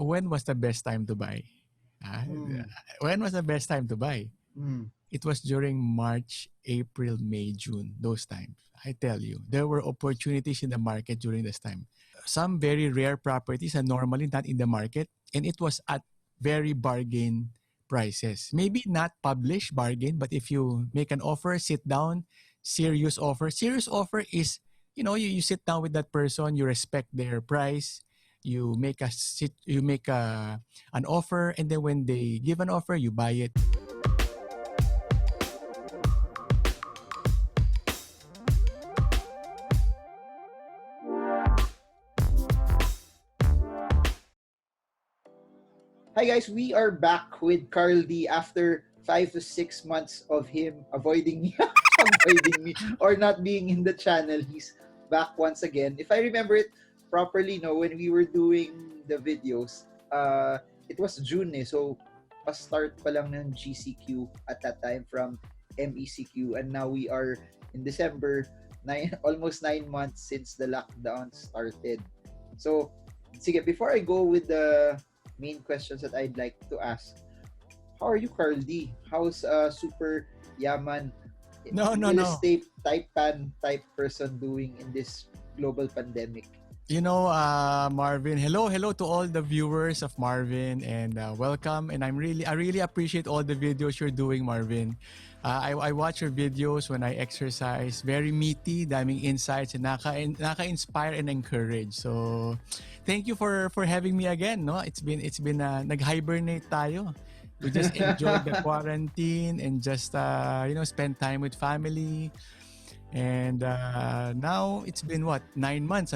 when was the best time to buy? Ah, when was the best time to buy? It was during March, April, May, June, those times. I tell you, there were opportunities in the market during this time. Some very rare properties are normally not in the market, and it was at very bargain prices. Maybe not published bargain, but if you make an offer, sit down, serious offer. Serious offer is, you sit down with that person, you respect their price, you make an offer, and then when they give an offer, you buy it. Hi guys, we are back with Carl D after 5 to 6 months of him avoiding me, or not being in the channel. He's back once again. If I remember it properly, when we were doing the videos, it was June so pa-start pa lang ng GCQ at that time from MECQ, and now we are in December, almost 9 months since the lockdown started. So, sige, before I go with the main questions that I'd like to ask. How are you, Carl D? How's super yaman real estate type person doing in this global pandemic? Marvin, hello to all the viewers of Marvin, and welcome. And I really appreciate all the videos you're doing, Marvin. I watch your videos when I exercise. Very meaty, daming insights, and naka-inspire and encourage. So, thank you for having me again. No, it's been nag-hibernate tayo. We just enjoyed the quarantine and just spend time with family. And now it's been 9 months,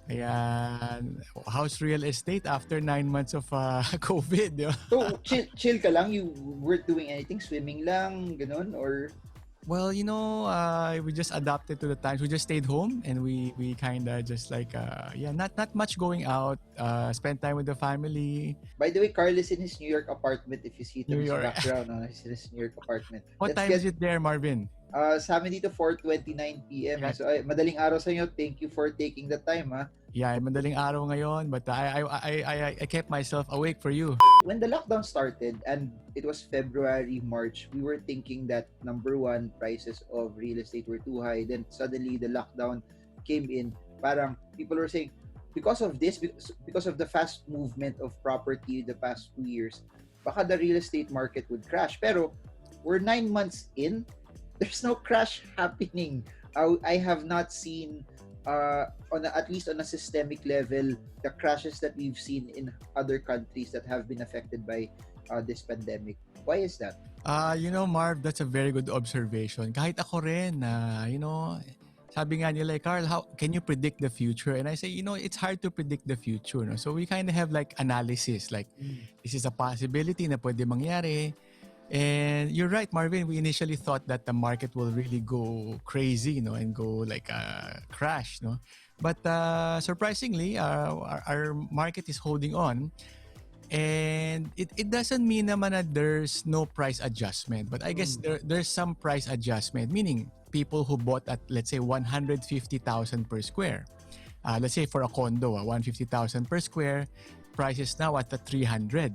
Kaya house real estate after 9 months of COVID. So chill ka lang, you weren't doing anything, swimming lang, ganun, or? Well, we just adapted to the times. We just stayed home, and we kind of just not much going out. Spend time with the family. By the way, Carl is in his New York apartment. If you see it in his background, he's in his New York apartment. What time is it there, Marvin? Sa amin dito 4:29 PM. Yeah. So madaling araw sa inyo. Thank you for taking the time, ha. Yeah, madaling araw ngayon, but I kept myself awake for you. When the lockdown started and it was February, March, we were thinking that number one, prices of real estate were too high. Then suddenly the lockdown came in. Parang people were saying, because of this, because of the fast movement of property the past 2 years, baka the real estate market would crash. Pero we're 9 months in. There's no crash happening. I have not seen, at least on a systemic level, the crashes that we've seen in other countries that have been affected by this pandemic. Why is that? Marv, that's a very good observation. Kahit ako rin, sabi nga nila, Carl, how can you predict the future? And I say, it's hard to predict the future. No? So we kind of have analysis, this is a possibility na pwede mangyari. And you're right, Marvin. We initially thought that the market will really go crazy, and go like a crash, But surprisingly, our market is holding on, and it doesn't mean naman that there's no price adjustment. But I guess there's some price adjustment, meaning people who bought at, let's say, 150,000 per square. Let's say for a condo, 150,000 per square, price is now at 300.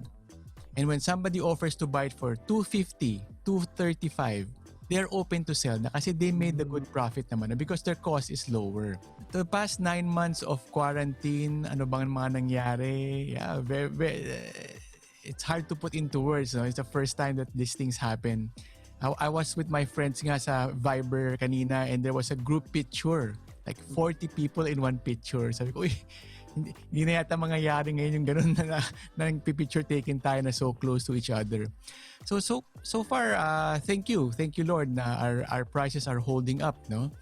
And when somebody offers to buy it for 250, 235, they're open to sell na kasi they made the good profit naman because their cost is lower. The past 9 months of quarantine, ano bang mga nangyari? Yeah, it's hard to put into words. No? It's the first time that these things happen. I was with my friends nga sa Viber kanina, and there was a group picture. Like 40 people in one picture. Sabi ko, hindi na yata mangyayari ngayon yung ganun na picture taken tayo na so close to each other. So far, thank you Lord na our prices are holding up, no?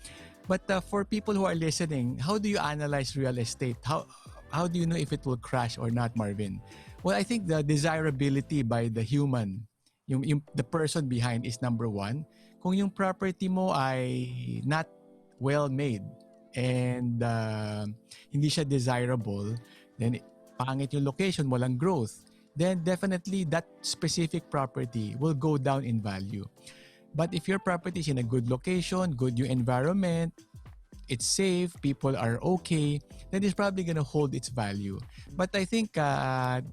But for people who are listening, how do you analyze real estate? How do you know if it will crash or not, Marvin? Well, I think the desirability by the human, the person behind is number one. Kung yung property mo ay not well made, and hindi siya desirable, then pangit yung location, walang growth, then definitely that specific property will go down in value. But if your property is in a good location, good yung environment, it's safe, people are okay, then it's probably gonna hold its value. But I think a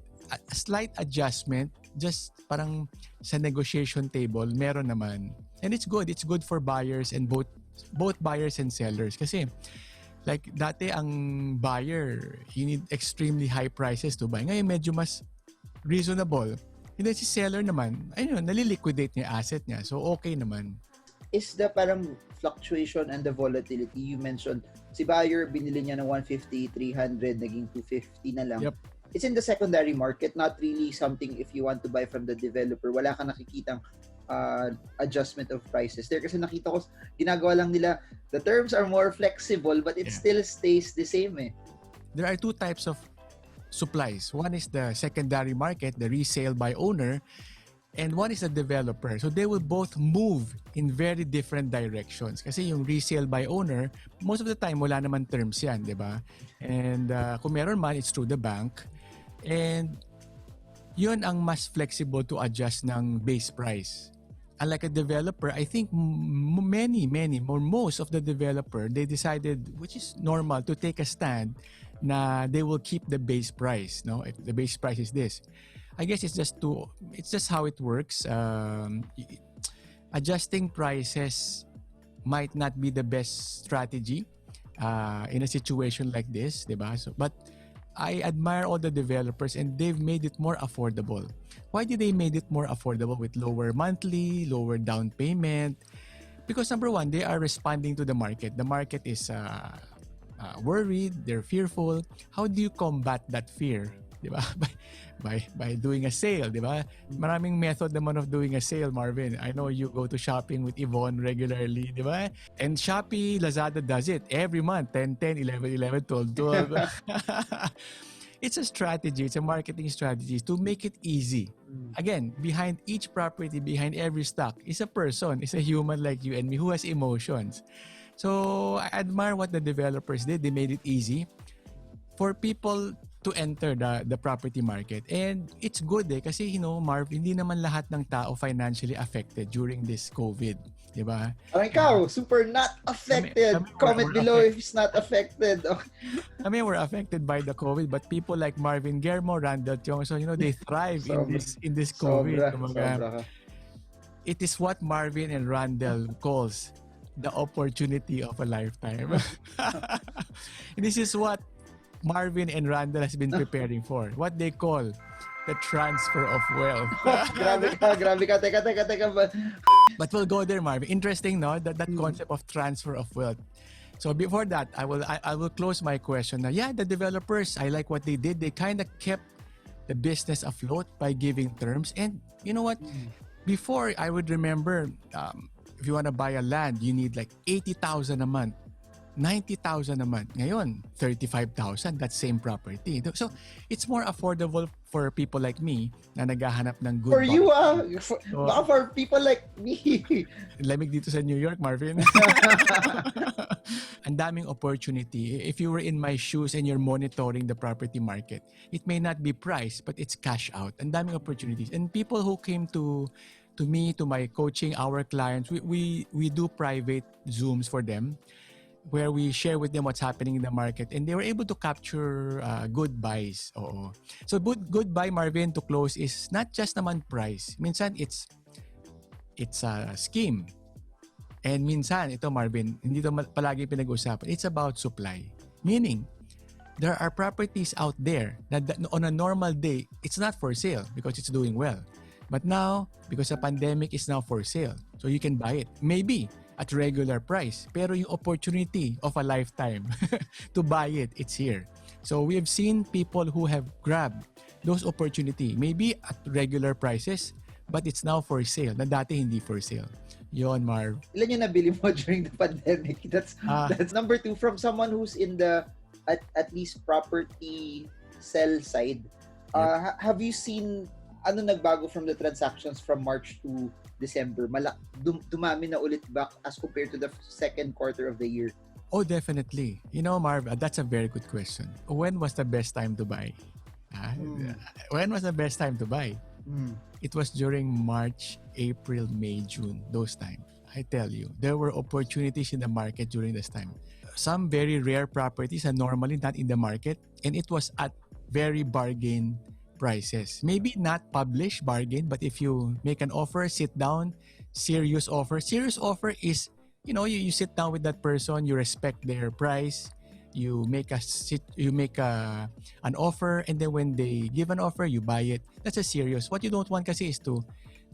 slight adjustment, just parang sa negotiation table, meron naman. And it's good. It's good for buyers and both buyers and sellers. Kasi like dati ang buyer, you need extremely high prices to buy. Ngayon medyo mas reasonable. And then si seller naman, ayun, naliliquidate niya asset niya. So okay naman. Is the parang fluctuation and the volatility you mentioned, si buyer binili niya ng 150, 300, naging 250 na lang. Yep. It's in the secondary market, not really something if you want to buy from the developer. Wala ka nakikitang adjustment of prices there kasi nakita ko ginagawa lang nila, the terms are more flexible but it still stays the same eh. There are two types of supplies. One is the secondary market, the resale by owner, and one is the developer. So they will both move in very different directions. Kasi yung resale by owner, most of the time wala naman terms yan, di ba? And kung meron man, it's through the bank. And yun ang mas flexible to adjust ng base price. Unlike a developer, I think most of the developer, they decided, which is normal, to take a stand na they will keep the base price. No, if the base price is this, I guess it's just how it works. Adjusting prices might not be the best strategy in a situation like this, diba? So, but I admire all the developers and they've made it more affordable. Why did they made it more affordable with lower monthly, lower down payment? Because number one, they are responding to the market. The market is worried, they're fearful. How do you combat that fear? Diba? By doing a sale, diba? Maraming method naman of doing a sale, Marvin. I know you go to shopping with Yvonne regularly, diba? And Shopee, Lazada does it every month, 10, 10, 11, 11, 12, 12. It's a strategy, it's a marketing strategy to make it easy. Again, behind each property, behind every stock is a person, is a human like you and me who has emotions. So I admire what the developers did. They made it easy for people to enter the property market. And it's good kasi, you know, Marv, hindi naman lahat ng tao financially affected during this COVID. Diba? Ikaw, super not affected. Comment below if it's not affected. I mean, we're affected by the COVID, but people like Marvin Guillermo, Randall Tiong, so, you know, they thrive in this COVID. Sobra. It is what Marvin and Randall calls the opportunity of a lifetime. This is what Marvin and Randall has been preparing for. What they call the transfer of wealth. Grabe ka. Teka. But we'll go there, Marvin. Interesting, no? That concept of transfer of wealth. So before that, I will close my question. Now, yeah, the developers, I like what they did. They kind of kept the business afloat by giving terms. And you know what? Before, I would remember, if you want to buy a land, you need like 80,000 a month. 90,000 a month. Ngayon, 35,000, that same property. So, it's more affordable for people like me na naghahanap ng good For you, baka for people like me. Lamig dito sa New York, Marvin. Ang daming opportunity. If you were in my shoes and you're monitoring the property market, it may not be price, but it's cash out. Ang daming opportunities. And people who came to me, to my coaching, our clients, we do private Zooms for them, where we share with them what's happening in the market, and they were able to capture good buys. Oo. So good buy, Marvin, to close is not just naman price. Minsan it's a scheme. And minsan, ito Marvin, hindi ito palagi pinag-usapan. It's about supply. Meaning, there are properties out there that on a normal day, it's not for sale because it's doing well. But now, because the pandemic is now for sale, so you can buy it. Maybe at regular price. Pero yung opportunity of a lifetime to buy it, it's here. So we have seen people who have grabbed those opportunity, maybe at regular prices, but it's now for sale, na dati hindi for sale. Yon, Marv. Ilan yung nabili mo during the pandemic? That's number 2 from someone who's in the at least property sell side. Have you seen ano nagbago from the transactions from March to December? Dumami na ulit back as compared to the second quarter of the year? Oh, definitely. You know, Marv, that's a very good question. When was the best time to buy? When was the best time to buy? It was during March, April, May, June, those times. I tell you, there were opportunities in the market during this time. some very rare properties are normally not in the market, and it was at very bargain prices. Maybe not published bargain, but if you make an offer, sit down, serious offer. Serious offer is, you sit down with that person, you respect their price, you make an offer, and then when they give an offer, you buy it. That's a serious. What you don't want kasi is to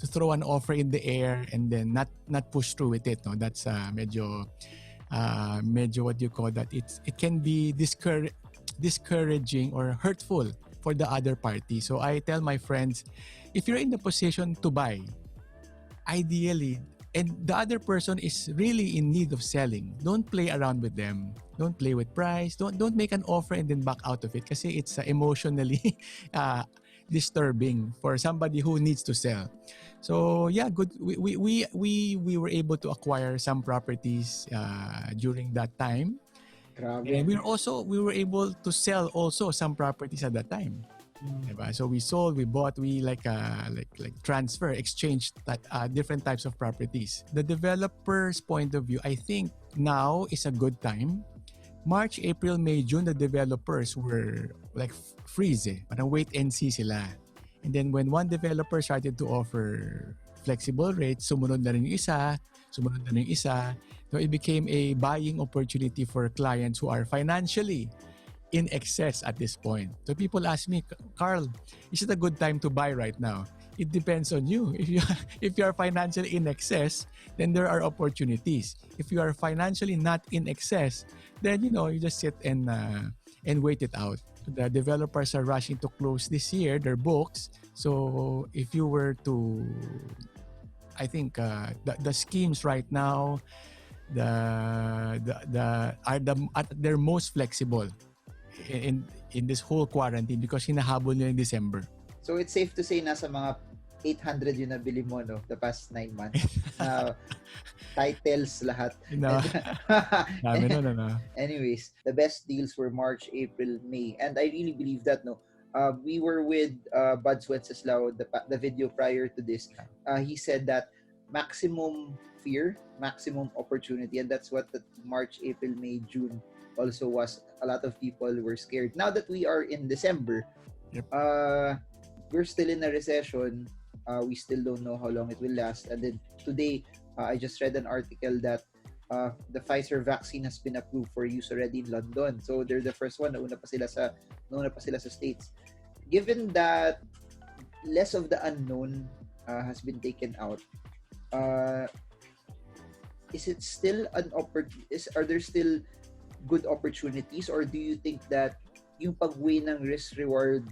throw an offer in the air and then not push through with it. No, that's medyo what do you call that? It can be discouraging or hurtful for the other party. So I tell my friends, if you're in the position to buy, ideally, and the other person is really in need of selling, don't play around with them. Don't play with price. Don't make an offer and then back out of it kasi it's emotionally disturbing for somebody who needs to sell. So yeah, good. We were able to acquire some properties during that time. Grabe. And we were able to sell also some properties at that time. Diba? So we sold, we bought, we like transfer, exchange different types of properties. The developer's point of view, I think now is a good time. March, April, May, June, the developers were like freeze Parang wait and see sila. And then when one developer started to offer flexible rates, sumunod na rin yung isa. So it became a buying opportunity for clients who are financially in excess at this point. So people ask me, Carl, is it a good time to buy right now? It depends on you. If you are financially in excess, then there are opportunities. If you are financially not in excess, then you just sit and wait it out. The developers are rushing to close this year their books. So if you were to, I think the schemes right now, are they're most flexible in this whole quarantine because hinahabol nyo in December. So it's safe to say nasa mga 800 yung nabili mo no the past 9 months. Titles lahat. No. Anyways, the best deals were March, April, May. And I really believe that no. We were with Buds Wenceslao, the video prior to this. He said that maximum fear, maximum opportunity, and that's what the March, April, May, June also was. A lot of people were scared. Now that we are in December, yep. We're still in a recession. We still don't know how long it will last. And then today, I just read an article that the Pfizer vaccine has been approved for use already in London. So they're the first one. Nauna pa sila sa States. Given that less of the unknown has been taken out, is it still are there still good opportunities, or do you think that yung pag-weigh ng risk-reward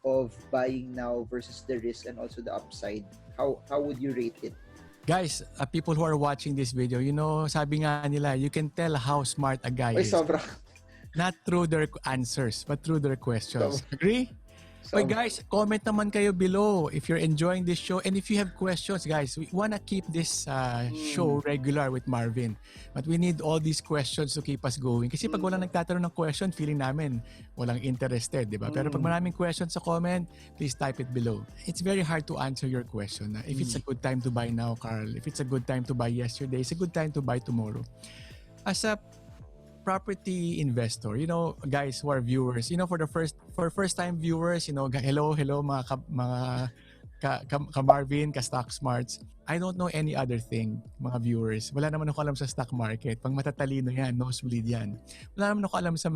of buying now versus the risk and also the upside, how would you rate it? Guys, people who are watching this video, sabi nga nila, you can tell how smart a guy is. Sobra. Not through their answers, but through their questions. Sobra. Agree? But guys, comment naman kayo below if you're enjoying this show. And if you have questions, guys, we wanna keep this show regular with Marvin. But we need all these questions to keep us going. Kasi pag walang nagtatanong ng question, feeling namin walang interested, di ba? Pero pag maraming questions sa comment, please type it below. It's very hard to answer your question. If it's a good time to buy now, Carl. If it's a good time to buy yesterday, it's a good time to buy tomorrow. As a property investor, guys who are viewers, for first time viewers, hello mga ka-Marvin, ka-Stock Smarts. I don't know any other thing, mga viewers. Wala naman ako alam sa stock market. Pang matatalino yan, nosebleed yan. Wala naman ako alam sa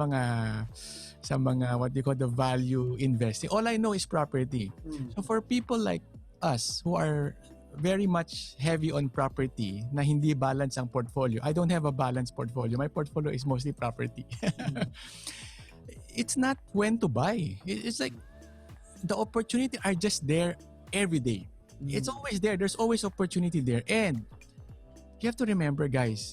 mga what do you call the value investing. All I know is property. So for people like us who are very much heavy on property na hindi balance ang portfolio. I don't have a balanced portfolio. My portfolio is mostly property. It's not when to buy. It's like the opportunity are just there every day. It's always there. There's always opportunity there. And you have to remember, guys,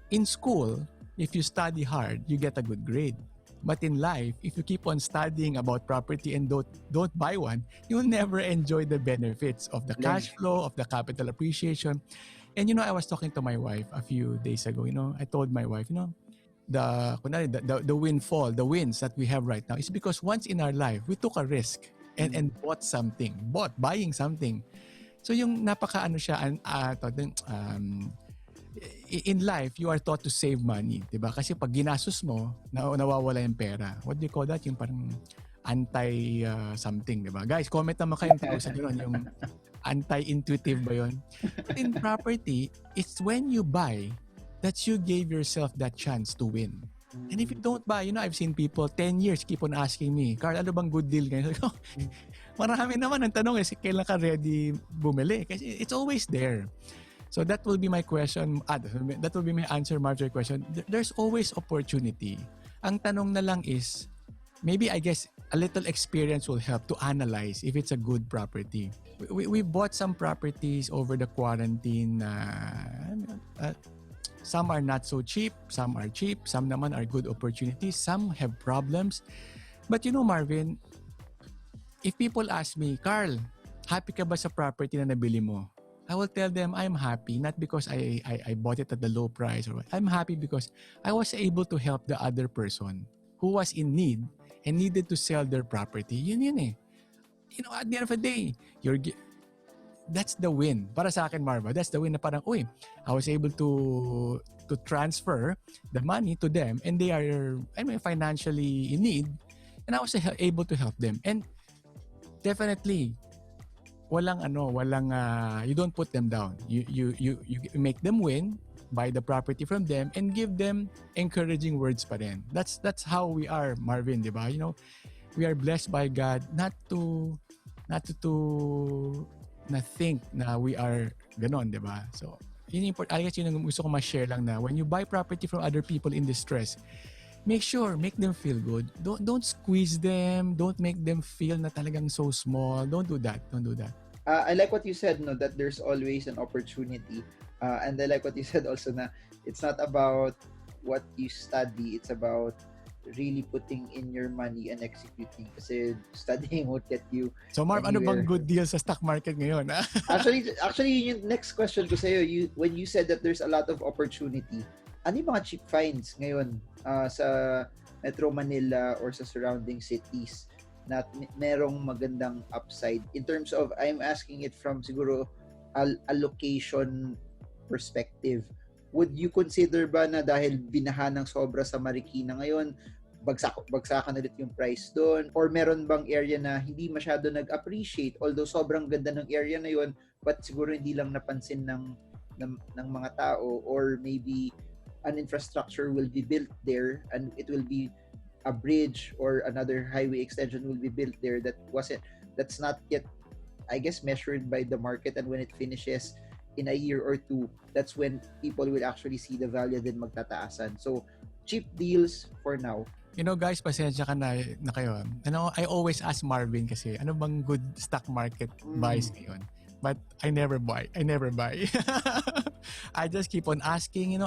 in school, if you study hard, you get a good grade. But in life, if you keep on studying about property and don't buy one, you'll never enjoy the benefits of the cash flow, of the capital appreciation. And I was talking to my wife a few days ago. I told my wife, the windfall, the wins that we have right now is because once in our life, we took a risk and buying something. So yung napaka siya, in life, you are taught to save money, di ba? Kasi pag ginastos mo, nawawala yung pera. What do you call that? Yung parang anti-something, di ba? Guys, comment naman kayong tao sa gano'n, yung anti-intuitive ba yun? But in property, it's when you buy that you gave yourself that chance to win. And if you don't buy, I've seen people 10 years keep on asking me, Carl, ano bang good deal ngayon? Marami naman ang tanong kailan ka ready bumili? Kasi it's always there. So that will be my question. That will be my answer, Marv, to your question. There's always opportunity. Ang tanong na lang is, maybe I guess a little experience will help to analyze if it's a good property. We bought some properties over the quarantine. Some are not so cheap, some are cheap, some naman are good opportunities, some have problems. But Marvin, if people ask me, Carl, happy ka ba sa property na nabili mo? I will tell them I'm happy, not because I bought it at the low price. Or I'm happy because I was able to help the other person who was in need and needed to sell their property. Yun eh. At the end of the day, that's the win. Para sa akin, Marva, that's the win na parang, I was able to transfer the money to them and they are, financially in need and I was able to help them. And definitely, you don't put them down. You make them win, buy the property from them, and give them encouraging words pa rin. That's how we are, Marvin, di ba? We are blessed by God not to think na we are ganon, di ba? So, I guess yun ang gusto ko ma-share lang na when you buy property from other people in distress, make them feel good. Don't squeeze them. Don't make them feel na talagang so small. Don't do that. I like what you said, that there's always an opportunity. And I like what you said also na it's not about what you study. It's about really putting in your money and executing. Kasi studying won't get you So Marv, ano bang good deal sa stock market ngayon? Actually, yung next question ko sa'yo, when you said that there's a lot of opportunity, ano yung mga cheap finds ngayon sa Metro Manila or sa surrounding cities na merong magandang upside in terms of, I'm asking it from siguro a location perspective. Would you consider ba na dahil binaha ng sobra sa Marikina ngayon, bagsakan ulit yung price doon? Or meron bang area na hindi masyado nag-appreciate although sobrang ganda ng area na yun but siguro hindi lang napansin ng mga tao, or maybe an infrastructure will be built there and it will be a bridge or another highway extension will be built there that's not yet, I guess, measured by the market, and when it finishes in a year or two, that's when people will actually see the value then magtataasan. So cheap deals for now. Guys, pasensya ka na kayo. I always ask Marvin kasi ano bang good stock market buys ngayon? But I never buy. I just keep on asking, and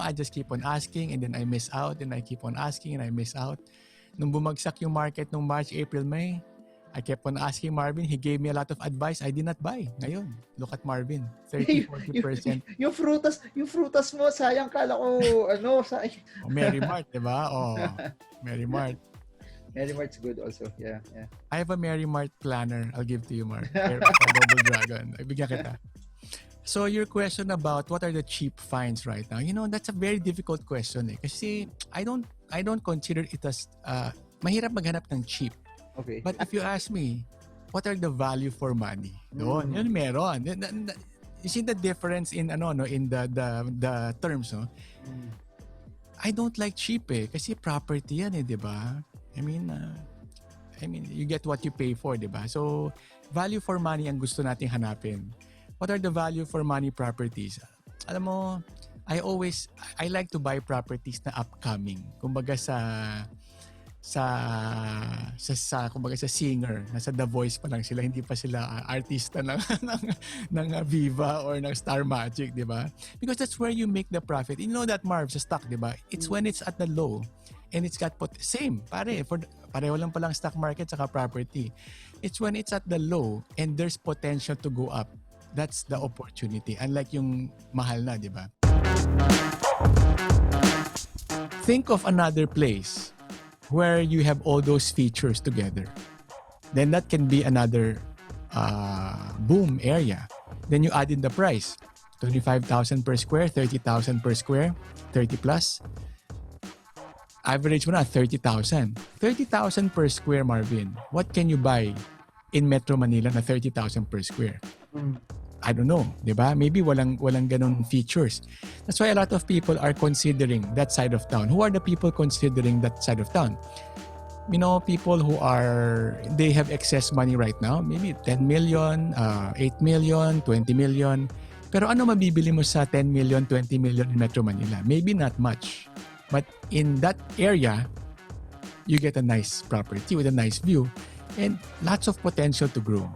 then I miss out, and I keep on asking and I miss out. Nung bumagsak yung market nung March, April, May, I kept on asking Marvin. He gave me a lot of advice. I did not buy. Ngayon, look at Marvin. 30-40%. yung frutas mo, sayang, kala ko, sayang. Mary Mart, diba? Mary Mart. Mary Mart's good also. Yeah. I have a Mary Mart planner. I'll give to you, Mark. Double Dragon. Bigyan kita. So your question about what are the cheap finds right now? That's a very difficult question kasi I don't consider it as mahirap maghanap ng cheap. Okay. But if you ask me, what are the value for money? Yun meron. You see the difference in in the terms, no? I don't like cheap kasi property yan di ba? I mean, you get what you pay for, di ba? So, value for money ang gusto nating hanapin. What are the value for money properties? Alam mo, I like to buy properties na upcoming. Kumbaga kumbaga sa singer, nasa The Voice pa lang sila, hindi pa sila artista ng Viva or ng Star Magic, di ba? Because that's where you make the profit. You know that, Marv, sa stock, di ba? It's when it's at the low and it's got same, pareho lang palang stock market saka property. It's when it's at the low and there's potential to go up. That's the opportunity. Unlike yung mahal na, di ba? Think of another place where you have all those features together. Then that can be another boom area. Then you add in the price 25,000 per square, 30,000 per square, 30 plus. Average mo na 30,000. 30,000 per square, Marvin. What can you buy in Metro Manila na 30,000 per square? I don't know, 'di ba? Maybe walang ganun features. That's why a lot of people are considering that side of town. Who are the people considering that side of town? People who they have excess money right now, maybe 10 million, 8 million, 20 million. Pero ano mabibili mo sa 10 million, 20 million in Metro Manila? Maybe not much. But in that area, you get a nice property with a nice view and lots of potential to grow.